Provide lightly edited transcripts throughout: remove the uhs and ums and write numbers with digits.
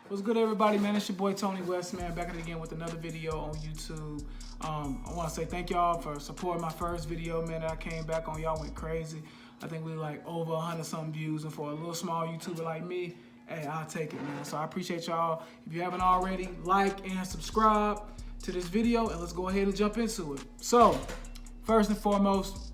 What's good, everybody, man? It's your boy Tony West, man, back at it again with another video on YouTube. I want to say thank y'all for supporting my first video, man, that I came back on. Y'all went crazy. I think we like over 100-something views, and for a little small YouTuber like me, hey, I'll take it, man. So I appreciate y'all. If you haven't already, like and subscribe to this video, and let's go ahead and jump into it. So, first and foremost,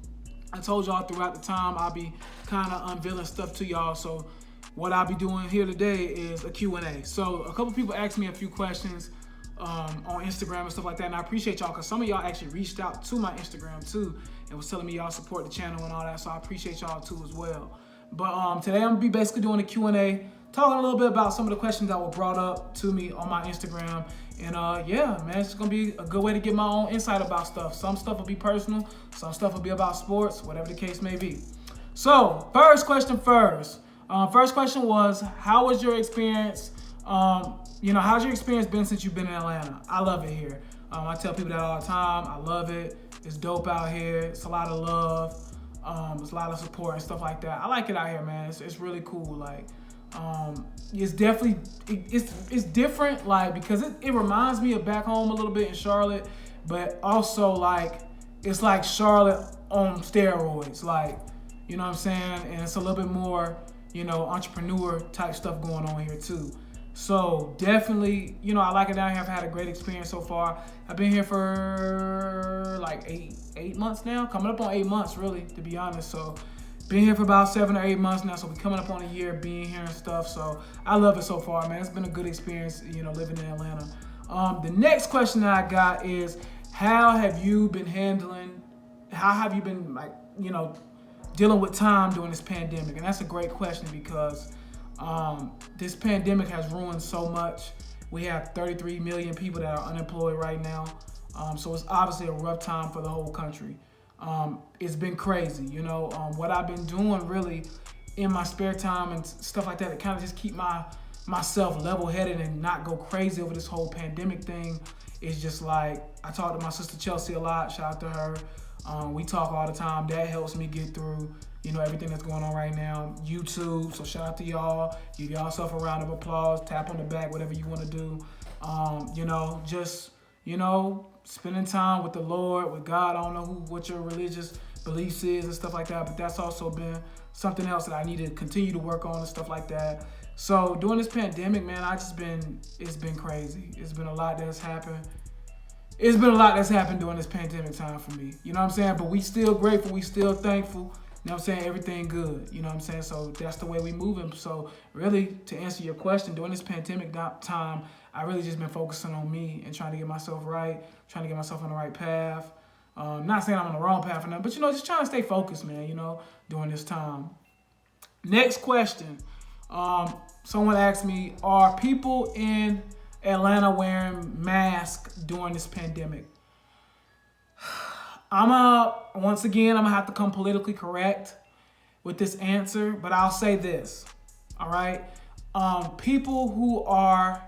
I told y'all throughout the time I'll be kind of unveiling stuff to y'all. So what I'll be doing here today is a Q&A. So a couple people asked me a few questions on Instagram and stuff like that, and I appreciate y'all because some of y'all actually reached out to my Instagram too and was telling me y'all support the channel and all that, so I appreciate y'all too as well. But today I'm gonna be basically doing a Q&A, talking a little bit about some of the questions that were brought up to me on my Instagram. And yeah, man, it's gonna be a good way to get my own insight about stuff. Some stuff will be personal, some stuff will be about sports, whatever the case may be. So first question first. First question was, how was your experience? How's your experience been since you've been in Atlanta? I love it here. I tell people that all the time. I love it. It's dope out here. It's a lot of love. There's a lot of support and stuff like that. I like it out here, man. It's really cool. Like, it's definitely it's different. Like, because it reminds me of back home a little bit in Charlotte, but also like it's like Charlotte on steroids. Like, you know what I'm saying? And it's a little bit more, entrepreneur type stuff going on here too. So definitely, I like it down here. I've had a great experience so far. I've been here for like eight months now, coming up on 8 months really, to be honest. So been here for about 7 or 8 months now. So we're coming up on a year being here and stuff. So I love it so far, man. It's been a good experience, living in Atlanta. The next question that I got is, how have you been dealing with time during this pandemic? And that's a great question because this pandemic has ruined so much. We have 33 million people that are unemployed right now. So it's obviously a rough time for the whole country. It's been crazy, what I've been doing really in my spare time and stuff like that to kind of just keep myself level-headed and not go crazy over this whole pandemic thing is just like, I talk to my sister Chelsea a lot, shout out to her. We talk all the time. That helps me get through, everything that's going on right now. YouTube, so shout out to y'all. Give yourself a round of applause, tap on the back, whatever you want to do. Spending time with the Lord, with God. I don't know what your religious beliefs is and stuff like that, but that's also been something else that I need to continue to work on and stuff like that. So during this pandemic, man, it's been crazy. It's been a lot that's happened. It's been a lot that's happened during this pandemic time for me. You know what I'm saying? But we still grateful. We still thankful. You know what I'm saying? Everything good. You know what I'm saying? So that's the way we moving. So really, to answer your question, during this pandemic time, I really just been focusing on me and trying to get myself right, trying to get myself on the right path. Not saying I'm on the wrong path or nothing, but, just trying to stay focused, man, during this time. Next question. Someone asked me, are people in Atlanta wearing masks during this pandemic? Once again, I'm gonna have to come politically correct with this answer, but I'll say this, all right? People who are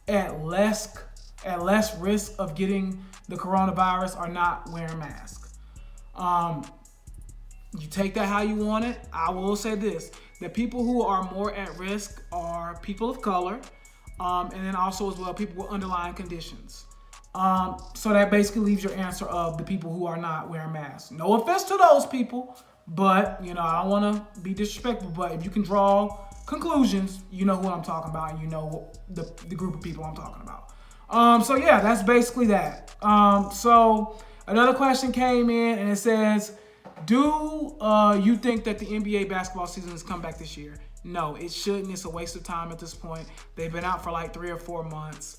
at less risk of getting the coronavirus are not wearing masks. You take that how you want it. I will say this, the people who are more at risk are people of color, and then also as well people with underlying conditions. So that basically leaves your answer of the people who are not wearing masks. No offense to those people, but I don't want to be disrespectful, but if you can draw conclusions, you know who I'm talking about, and you know the group of people I'm talking about. So yeah, that's basically that. So another question came in and it says, do you think that the NBA basketball season has come back this year? No, it shouldn't. It's a waste of time at this point. They've been out for like 3 or 4 months.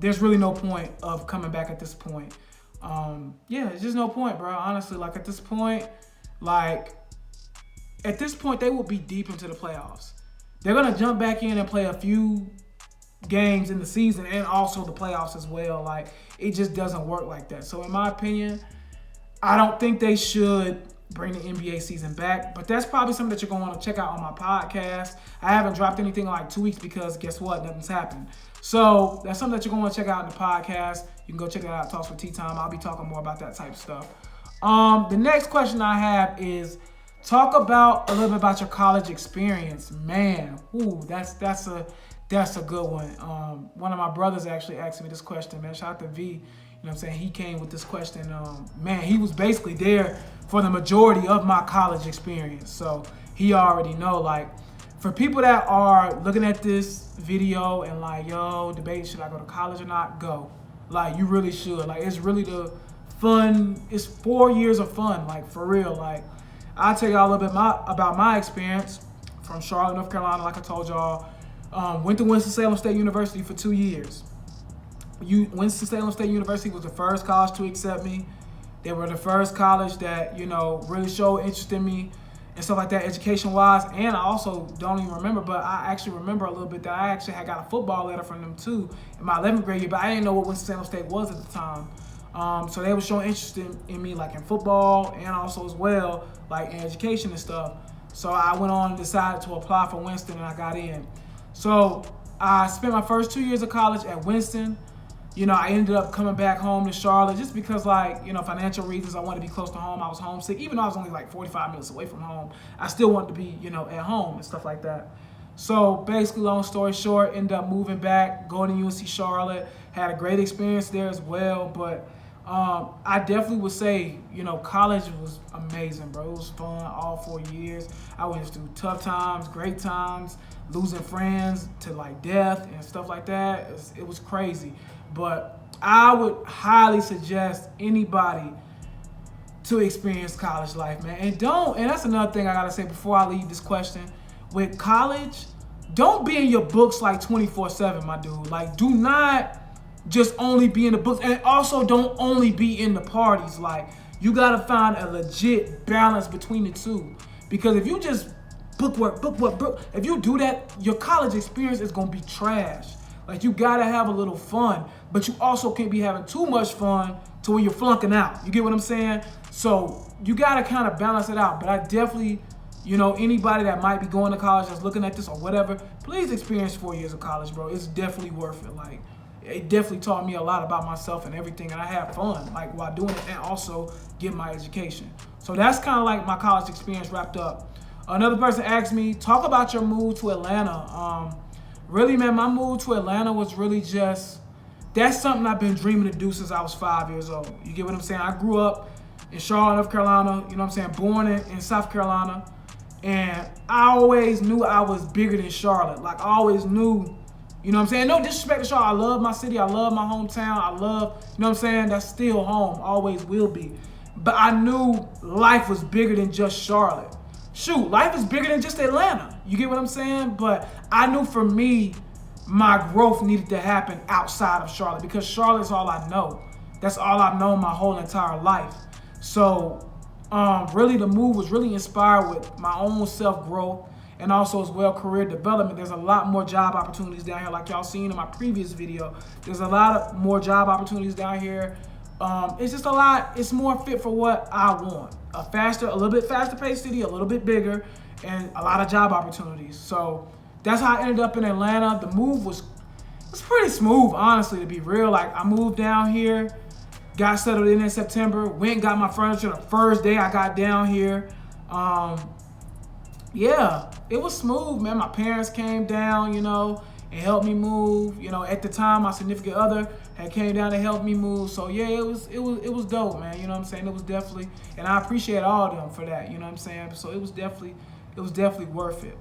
There's really no point of coming back at this point. Yeah, it's just no point, bro. Honestly, like at this point, they will be deep into the playoffs. They're going to jump back in and play a few games in the season and also the playoffs as well. Like, it just doesn't work like that. So in my opinion, I don't think they should bring the NBA season back, but that's probably something that you're going to want to check out on my podcast. I haven't dropped anything in like 2 weeks because guess what? Nothing's happened. So that's something that you're going to want to check out in the podcast. You can go check that out, Talks for Tea Time. I'll be talking more about that type of stuff. The next question I have is, talk about a little bit about your college experience, man. Ooh, that's a good one. One of my brothers actually asked me this question, man. Shout out to V. You know what I'm saying? He came with this question. Man, he was basically there for the majority of my college experience. So he already know, like, for people that are looking at this video and like, yo, debating should I go to college or not, go. Like, you really should. Like, it's really the fun. It's 4 years of fun, like, for real. Like, I'll tell y'all a little bit about my experience from Charlotte, North Carolina, like I told y'all. Went to Winston-Salem State University for 2 years. Winston-Salem State University was the first college to accept me. They were the first college that, you know, really showed interest in me and stuff like that, education-wise. And I also don't even remember, but I actually remember a little bit that I actually had got a football letter from them too in my 11th grade year, but I didn't know what Winston-Salem State was at the time. So they were showing interest in me, like in football and also as well, like in education and stuff. So I went on and decided to apply for Winston, and I got in. So I spent my first 2 years of college at Winston. You know, I ended up coming back home to Charlotte just because, like, you know, financial reasons. I wanted to be close to home. I was homesick. Even though I was only like 45 minutes away from home, I still wanted to be, you know, at home and stuff like that. So basically, long story short, ended up moving back, going to UNC Charlotte. Had a great experience there as well. But I definitely would say, you know, college was amazing, bro. It was fun all 4 years. I went through tough times, great times, losing friends to like death and stuff like that. It was crazy. But I would highly suggest anybody to experience college life, man. And that's another thing I gotta say before I leave this question. With college, don't be in your books like 24/7, my dude. Like, do not just only be in the books, and also don't only be in the parties. Like, you gotta find a legit balance between the two. Because if you just book, if you do that, your college experience is gonna be trash. Like, you gotta have a little fun, but you also can't be having too much fun to where you're flunking out. You get what I'm saying? So you gotta kind of balance it out. But I definitely, you know, anybody that might be going to college that's looking at this or whatever, please experience 4 years of college, bro. It's definitely worth it. Like, it definitely taught me a lot about myself and everything, and I had fun, like, while doing it, and also get my education. So that's kind of like my college experience wrapped up. Another person asked me, talk about your move to Atlanta. Really, man, my move to Atlanta was really just, that's something I've been dreaming to do since I was 5 years old. You get what I'm saying? I grew up in Charlotte, North Carolina, you know what I'm saying, born in South Carolina, and I always knew I was bigger than Charlotte. Like, I always knew, you know what I'm saying? No disrespect to Charlotte. I love my city. I love my hometown. I love, you know what I'm saying? That's still home. Always will be. But I knew life was bigger than just Charlotte. Shoot, life is bigger than just Atlanta. You get what I'm saying? But I knew for me, my growth needed to happen outside of Charlotte, because Charlotte's all I know. That's all I've known my whole entire life. So really the move was really inspired with my own self-growth and also as well career development. There's a lot more job opportunities down here, like y'all seen in my previous video. There's a lot more job opportunities down here. It's just a lot, it's more fit for what I want. A little bit faster paced city, a little bit bigger, and a lot of job opportunities. So that's how I ended up in Atlanta. The move was pretty smooth, honestly, to be real. Like, I moved down here, got settled in September, went and got my furniture the first day I got down here. Yeah, it was smooth, man. My parents came down, you know, and helped me move. You know, at the time, my significant other had came down to help me move. So yeah, it was dope, man. You know what I'm saying? It was definitely, and I appreciate all of them for that. You know what I'm saying? So it was definitely worth it.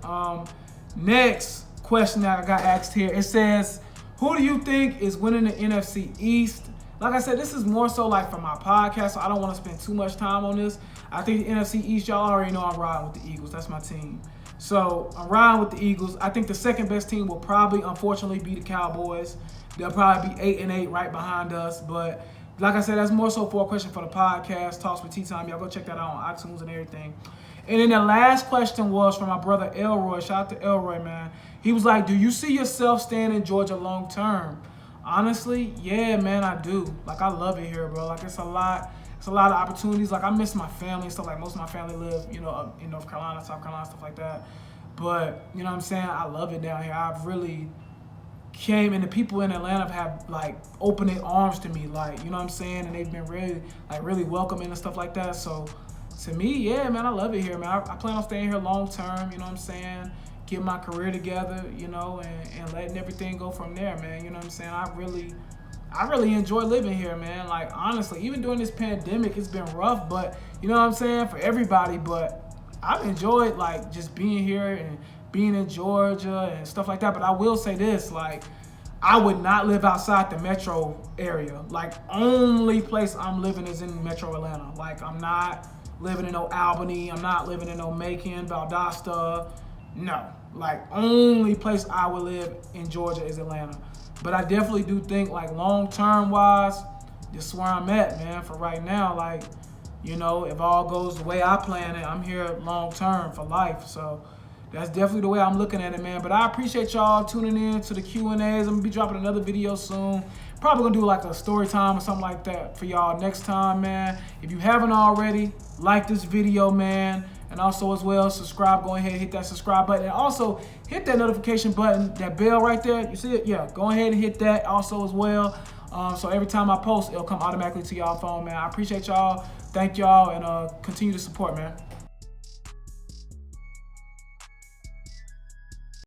Next question that I got asked here, it says, who do you think is winning the NFC East? Like I said, this is more so like for my podcast, so I don't want to spend too much time on this. I think the NFC East, y'all already know I'm riding with the Eagles. That's my team. So I'm riding with the Eagles. I think the second best team will probably, unfortunately, be the Cowboys. They'll probably be 8-8 right behind us. But like I said, that's more so for a question for the podcast, Talks with Tea Time. Y'all go check that out on iTunes and everything. And then the last question was from my brother Elroy. Shout out to Elroy, man. He was like, do you see yourself staying in Georgia long term? Honestly, yeah, man, I do. Like, I love it here, bro. Like, it's a lot of opportunities. Like, I miss my family and stuff. Like, most of my family live, you know, up in North Carolina, South Carolina, stuff like that. But, you know what I'm saying? I love it down here. I've really came, and the people in Atlanta have, like, opened their arms to me. Like, you know what I'm saying? And they've been really welcoming and stuff like that. So to me, yeah, man, I love it here, man. I plan on staying here long term, you know what I'm saying? Get my career together, you know, and letting everything go from there, man. You know what I'm saying? I really enjoy living here, man. Like, honestly, even during this pandemic, it's been rough, but you know what I'm saying, for everybody. But I've enjoyed, like, just being here and being in Georgia and stuff like that. But I will say this, like, I would not live outside the metro area. Like, only place I'm living is in metro Atlanta. Like, I'm not living in no Albany. I'm not living in no Macon, Valdosta. No. Like, only place I would live in Georgia is Atlanta. But I definitely do think, like, long-term wise, this is where I'm at, man, for right now. Like, you know, if all goes the way I plan it, I'm here long-term for life. So that's definitely the way I'm looking at it, man. But I appreciate y'all tuning in to the Q&As. I'm going to be dropping another video soon. Probably going to do, like, a story time or something like that for y'all next time, man. If you haven't already, like this video, man. And also, as well, subscribe. Go ahead and hit that subscribe button. And also, hit that notification button, that bell right there. You see it? Yeah, go ahead and hit that also as well. So every time I post, it'll come automatically to y'all phone, man. I appreciate y'all. Thank y'all, and continue to support, man.